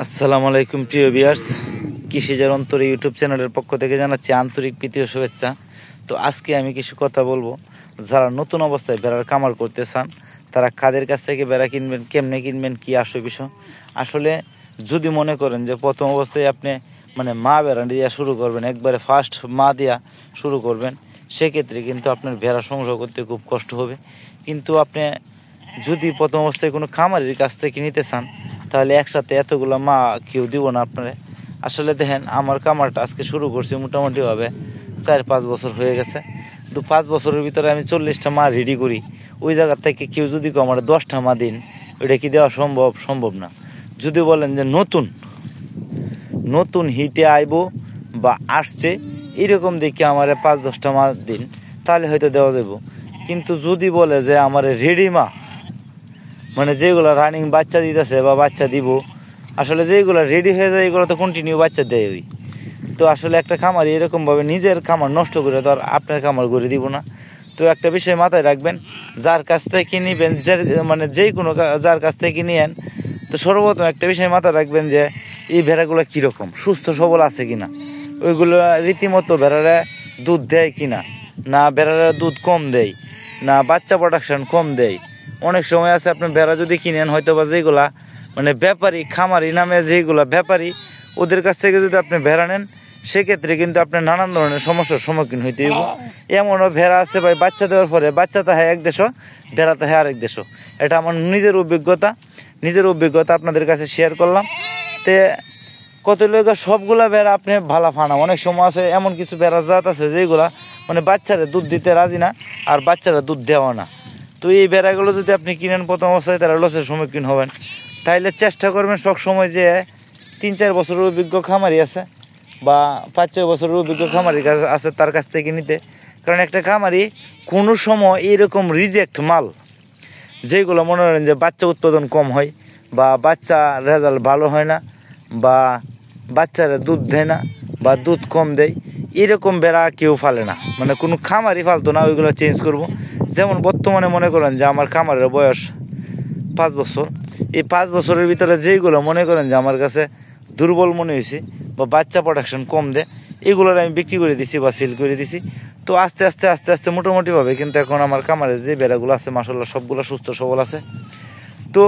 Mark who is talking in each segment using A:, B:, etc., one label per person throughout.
A: আসসালামু আলাইকুম প্রিয় ভিউয়ার্স, কৃষিজার অন্তরে ইউটিউব চ্যানেলের পক্ষ থেকে জানাচ্ছি আন্তরিক প্রীতি ও শুভেচ্ছা। তো আজকে আমি কিছু কথা বলবো। যারা নতুন অবস্থায় ভেড়ার খামার করতে চান তারা কাদের কাছ থেকে ভেড়া কিনবেন, কেমনে কিনবেন, কি আসল বিষয়। আসলে যদি মনে করেন যে প্রথম অবস্থায় আপনি মা ভেড়া দিয়ে শুরু করবেন, একবারে ফার্স্ট মা দিয়া শুরু করবেন, সেক্ষেত্রে কিন্তু আপনার ভেড়া সংগ্রহ করতে খুব কষ্ট হবে। কিন্তু আপনি যদি প্রথম অবস্থায় কোনো খামারের কাছ থেকে নিতে চান তাহলে একসাথে এতগুলো মা কেউ দিব না আপনারা। আসলে দেখেন, আমার খামারটা আজকে শুরু করছি মোটামুটিভাবে 4-5 বছর হয়ে গেছে। তো 5 বছরের ভিতরে আমি 40টা মা রেডি করি। ওই জায়গা থেকে কেউ যদি আমার 10টা মা দিন, ওইটা কি দেওয়া সম্ভব না। যদি বলেন যে নতুন হিটে আইব বা আসছে এরকম দেখে আমার 5-10টা মা দিন, তাহলে হয়তো দেওয়া যাব। কিন্তু যদি বলে যে আমার রেডি মা, যেগুলো রানিং বাচ্চা দিতেছে বা বাচ্চা দিব, আসলে যেগুলো রেডি হয়ে যায় এগুলো তো কন্টিনিউ বাচ্চা দেয়। তো আসলে একটা খামার এরকমভাবে নিজের খামার নষ্ট করে তো আর আপনার খামার করে দিব না। তো একটা বিষয় মাথায় রাখবেন, যার কাছ থেকে নিবেন, যেই কোনো যার কাছ থেকে নিয়েন, তো সর্বপ্রথম একটা বিষয় মাথায় রাখবেন যে এই ভেড়াগুলো কীরকম সুস্থ সবল আছে কিনা, ওইগুলো রীতিমতো ভেড়ারা দুধ দেয় কিনা, না ভেড়ারা দুধ কম দেয়, না বাচ্চা প্রোডাকশন কম দেয়। অনেক সময় আছে আপনি ভেড়া যদি কিনেন, হয়তো বা যেগুলা ব্যাপারী খামারি নামে যেগুলা ব্যাপারী, ওদের কাছ থেকে যদি আপনি ভেড়া নেন, সেক্ষেত্রে কিন্তু আপনার নানান ধরনের সমস্যার সম্মুখীন হইতে হইব। এমনও ভেড়া আছে ভাই, বাচ্চা দেওয়ার পরে বাচ্চা তাহে এক দেশ, ভেড়া তাহে আরেক দেশ। এটা আমার নিজের অভিজ্ঞতা আপনাদের কাছে শেয়ার করলাম। তে কত লোক সবগুলা ভেড়া আপনি ভালো ফানাম। অনেক সময় আছে এমন কিছু ভেড়া জাত আছে যেগুলা বাচ্চারা দুধ দিতে রাজি না, আর বাচ্চারা দুধ দেওয়া না। তো এই ভেড়াগুলো যদি আপনি কিনেন প্রথম অবস্থায়, তারা লসের সম্মুখীন হবেন। তাইলে চেষ্টা করবেন সব সময় যে 3-4 বছরের অভিজ্ঞ খামারি আছে বা 5-6 বছরের অভিজ্ঞ খামারি আছে তার কাছ থেকে নিতে। কারণ একটা খামারি কোনো সময় এরকম রিজেক্ট মাল, যেগুলো মনে করেন যে বাচ্চা উৎপাদন কম হয় বা বাচ্চা রেজাল্ট ভালো হয় না বা বাচ্চারা দুধ দেয় না বা দুধ কম দেয়, এরকম ভেড়া কেউ ফালে না, কোনো খামারই ফালতো না। ওইগুলো চেঞ্জ করব। যেমন বর্তমানে মনে করেন যে আমার খামারের বয়স 5 বছর। এই 5 বছরের ভিতরে যেইগুলো মনে করেন যে আমার কাছে দুর্বল মনে হয়েছে বা বাচ্চা প্রোডাকশন কম দেয়, এগুলোর আমি বিক্রি করে দিছি বা সেল করে দিছি। তো আস্তে আস্তে মোটামুটিভাবে কিন্তু এখন আমার খামারে যে ভেড়াগুলো আছে মাশাআল্লাহ সবগুলো সুস্থ সবল আছে। তো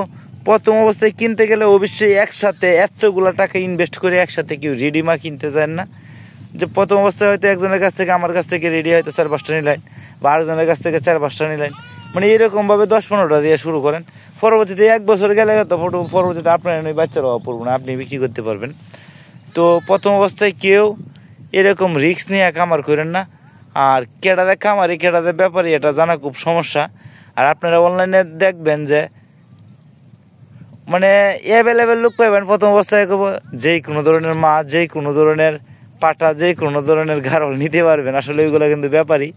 A: প্রথম অবস্থায় কিনতে গেলে অবশ্যই একসাথে এতগুলো টাকা ইনভেস্ট করে একসাথে কেউ রেডিমা কিনতে চান না। যে প্রথম অবস্থায় হয়তো একজনের কাছ থেকে আমার কাছ থেকে রেডি হয়তো 4-5টা নিলেন, বা আরেকজনের কাছ থেকে 4-5টা নিলেন, এরকমভাবে 10-15টা দিয়ে শুরু করেন। পরবর্তীতে 1 বছর গেলে তো পরবর্তীতে আপনার ওই বাচ্চার অভাব পড়বে না, আপনি বিক্রি করতে পারবেন। তো প্রথম অবস্থায় কেউ এরকম রিস্ক নিয়ে খামার করেন না। আর কেটাতে খামারি কেটাতে ব্যাপারী, এটা জানা খুব সমস্যা। আর আপনারা অনলাইনে দেখবেন যে অ্যাভেলেবেল লোক পাইবেন প্রথম অবস্থায় যেই কোনো ধরনের মাছ, যেই কোনো ধরনের পাটা, যেই কোনো ধরনের গারল নিতে পারবেন। আসলে ওইগুলো কিন্তু ব্যাপারী।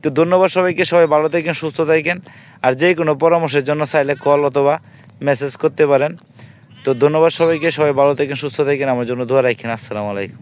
A: তো ধন্যবাদ সবাইকে, সবাই ভালো থাকেন, সুস্থ থাকেন। আর যে কোনো পরামর্শের জন্য চাইলে কল অথবা মেসেজ করতে পারেন। তো ধন্যবাদ সবাইকে, সবাই ভালো থাকেন, সুস্থ থাকেন, আমার জন্য দোয়া রাখেন। আসসালামু আলাইকুম।